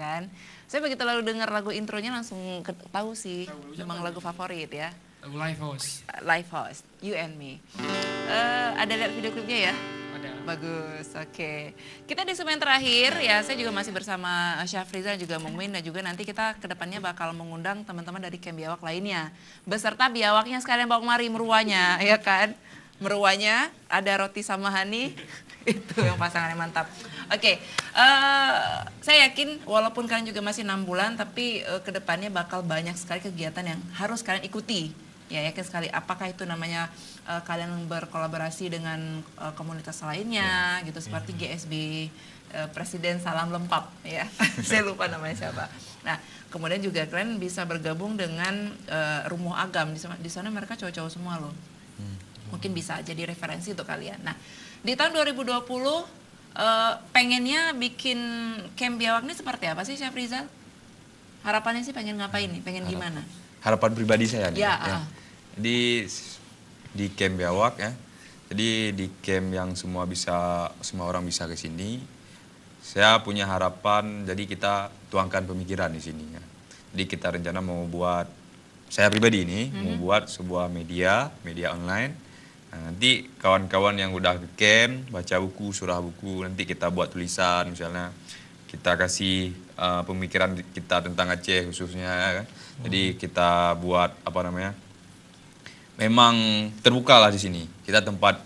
kan. Saya begitu lalu dengar lagu intronya langsung tahu sih, memang lagu favorit ya. Lagu Live House. Live House, You and Me. Ada lihat video klipnya ya? Ada. Bagus, oke. Kita di segmen terakhir ya, saya juga masih bersama Syafrizal juga Mukmin, dan juga nanti kita kedepannya bakal mengundang teman-teman dari camp biawak lainnya. Beserta biawaknya sekalian bawa kemari meruanya, ya kan? Meruanya ada roti sama honey, itu yang pasangannya mantap. Oke, saya yakin walaupun kalian juga masih 6 bulan, tapi kedepannya bakal banyak sekali kegiatan yang harus kalian ikuti. Ya, yakin sekali. Apakah itu namanya kalian berkolaborasi dengan komunitas lainnya, gitu seperti GSB, Presiden Salam Lempap, ya. Saya lupa namanya siapa. Nah, kemudian juga kalian bisa bergabung dengan Rumuh Agam. Di sana mereka cowok-cowok semua loh. Mungkin bisa jadi referensi untuk kalian. Nah, di tahun 2020 pengennya bikin camp biawak ini seperti apa sih, Syafrizal? Harapannya sih pengen ngapain nih? Pengen gimana? Harapan pribadi saya nih. Ya. Di camp biawak ya. Jadi di camp yang semua orang bisa ke sini. Saya punya harapan, jadi kita tuangkan pemikiran di sini ya. Jadi kita rencana mau buat, saya pribadi ini mau buat sebuah media online. Nah, nanti kawan-kawan yang udah ke camp, baca buku, surah buku, nanti kita buat tulisan misalnya. Kita kasih pemikiran kita tentang Aceh khususnya ya kan. Jadi kita buat memang terbuka lah di sini. Kita tempat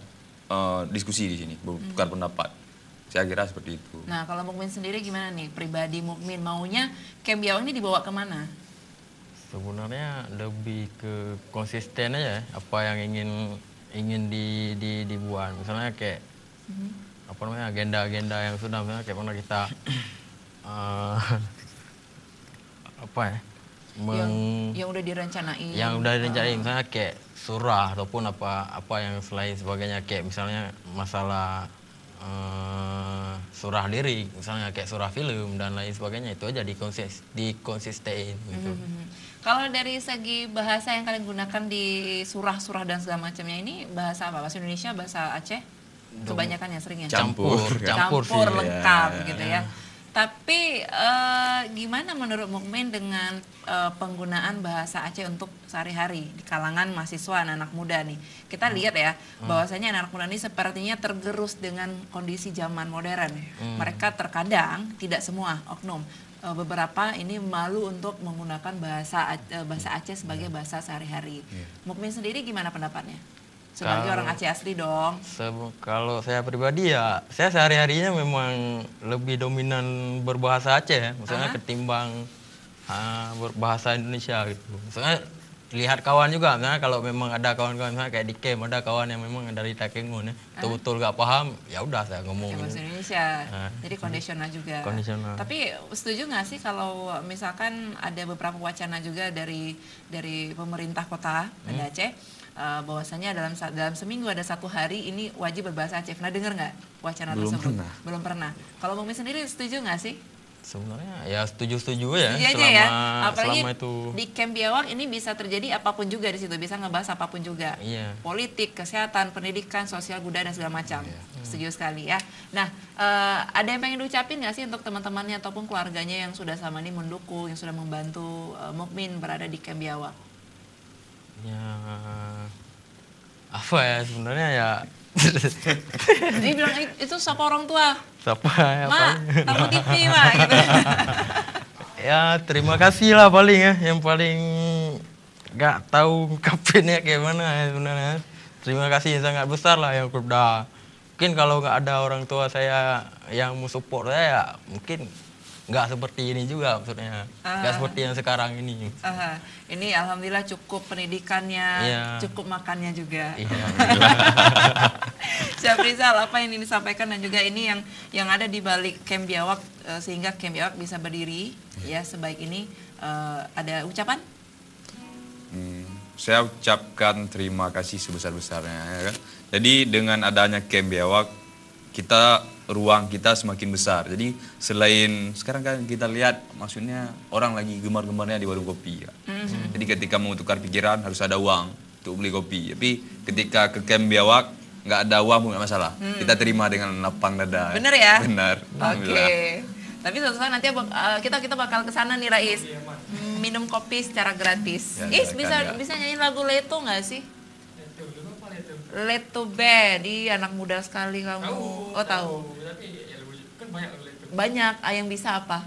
diskusi di sini, bukan pendapat. Saya kira seperti itu. Nah, kalau Mukmin sendiri gimana nih? Pribadi Mukmin maunya camp biawak ini dibawa kemana? Sebenarnya lebih ke konsisten aja, apa yang ingin dibuat. Misalnya kayak agenda-agenda yang sudah, misalnya kayak mana kita yang udah direncanain. Yang udah direncanain, misalnya kayak surah ataupun apa yang selain sebagainya, kayak misalnya masalah surah lirik, misalnya kayak surah film dan lain sebagainya, itu aja dikonsisten gitu. Kalau dari segi bahasa yang kalian gunakan di surah-surah dan segala macamnya ini, bahasa apa? Bahasa Indonesia, bahasa Aceh? Kebanyakan ya seringnya? Campur sih, lengkap gitu ya. Tapi gimana menurut Mukmin dengan penggunaan bahasa Aceh untuk sehari-hari di kalangan mahasiswa, anak muda nih? Kita lihat ya, bahwasanya anak muda ini sepertinya tergerus dengan kondisi zaman modern. Mereka terkadang, tidak semua oknum, beberapa ini malu untuk menggunakan bahasa Aceh sebagai bahasa sehari-hari. Mukmin sendiri gimana pendapatnya? Sebagai orang Aceh asli dong. Kalau saya pribadi ya, saya sehari-harinya memang lebih dominan berbahasa Aceh ya. Misalnya ketimbang berbahasa Indonesia gitu. Misalnya lihat kawan juga, misalnya kalau memang ada kawan-kawan misalnya kayak di camp, ada kawan yang memang dari Takengon ya, betul-betul gak paham, ya udah saya ngomong bahasa Indonesia. Jadi kondisional juga. Kondisional. Tapi setuju nggak sih kalau misalkan ada beberapa wacana juga dari pemerintah kota Banda Aceh, bahwasanya dalam seminggu ada 1 hari ini wajib berbahasa Aceh. Pernah dengar nggak wacana tersebut? Belum pernah. Kalau Mukmin sendiri setuju nggak sih? Sebenarnya ya setuju ya, apalagi selama itu di camp biawak ini bisa terjadi apapun juga di situ, bisa ngebahas apapun juga. Politik, kesehatan, pendidikan, sosial, budaya dan segala macam. Setuju sekali ya. Nah, ada yang pengen diucapin nggak sih untuk teman-temannya ataupun keluarganya yang sudah sama ini mendukung, yang sudah membantu Mukmin berada di camp biawak? Ya apa ya sebenarnya ya. Dia bilang itu siapa orang tua? Siapa ya? Mak, tamu TV mak gitu. Ya terima kasih lah paling ya, yang paling nggak tahu kapannya kayak mana ya sebenarnya. Terima kasih sangat besar lah yang udah. Mungkin kalau nggak ada orang tua saya yang mau support saya, ya mungkin nggak seperti ini juga maksudnya, nggak seperti yang sekarang ini. Ini alhamdulillah cukup pendidikannya, cukup makannya juga. Syafrizal, apa yang ini disampaikan dan juga ini yang ada di balik camp biawak sehingga camp biawak bisa berdiri ya sebaik ini, ada ucapan? Saya ucapkan terima kasih sebesar-besarnya ya kan. Jadi dengan adanya camp biawak, ruang kita semakin besar. Jadi selain sekarang kan kita lihat, maksudnya orang lagi gemar-gemarnya di warung kopi ya. Jadi ketika mau tukar pikiran harus ada uang untuk beli kopi. Tapi ketika ke camp biawak nggak ada uang pun nggak masalah. Kita terima dengan lapang dada. Bener ya? Benar. Oke. Tapi suatu saat nanti kita bakal ke sana nih Rais. Minum kopi secara gratis. Ya, Bisa nyanyi lagu Leto nggak sih? Leto Band. Ih, anak muda sekali kamu. Oh, tahu. Tapi ya, kan banyak lagu itu. Banyak. Yang bisa apa?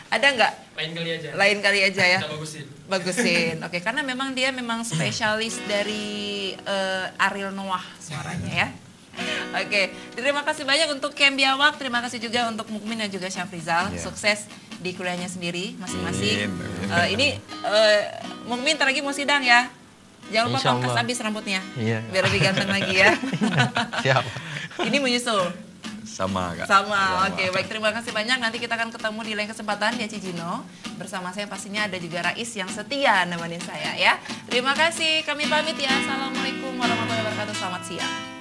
Ada nggak? Lain kali aja. Lain kali aja ya. Kita bagusin. Bagusin. Oke, karena memang dia spesialis dari Ariel Noah suaranya ya. Oke, terima kasih banyak untuk Kem Biawak, terima kasih juga untuk Mukmin dan juga Syafrizal. Iya. Sukses di kuliahnya sendiri masing-masing. Amin. Ini Mukmin ntar lagi mau sidang ya. Jangan lupa Insyaallah. pangkas habis rambutnya. Iya. Biar lebih ganteng lagi ya. Siap. Ini menyusul. Sama Kak. Sama. Oke, baik, terima kasih banyak. Nanti kita akan ketemu di lain kesempatan di Cijino. Bersama saya pastinya ada juga Rais yang setia nemenin saya ya. Terima kasih. Kami pamit ya. Assalamualaikum warahmatullahi wabarakatuh. Selamat siang.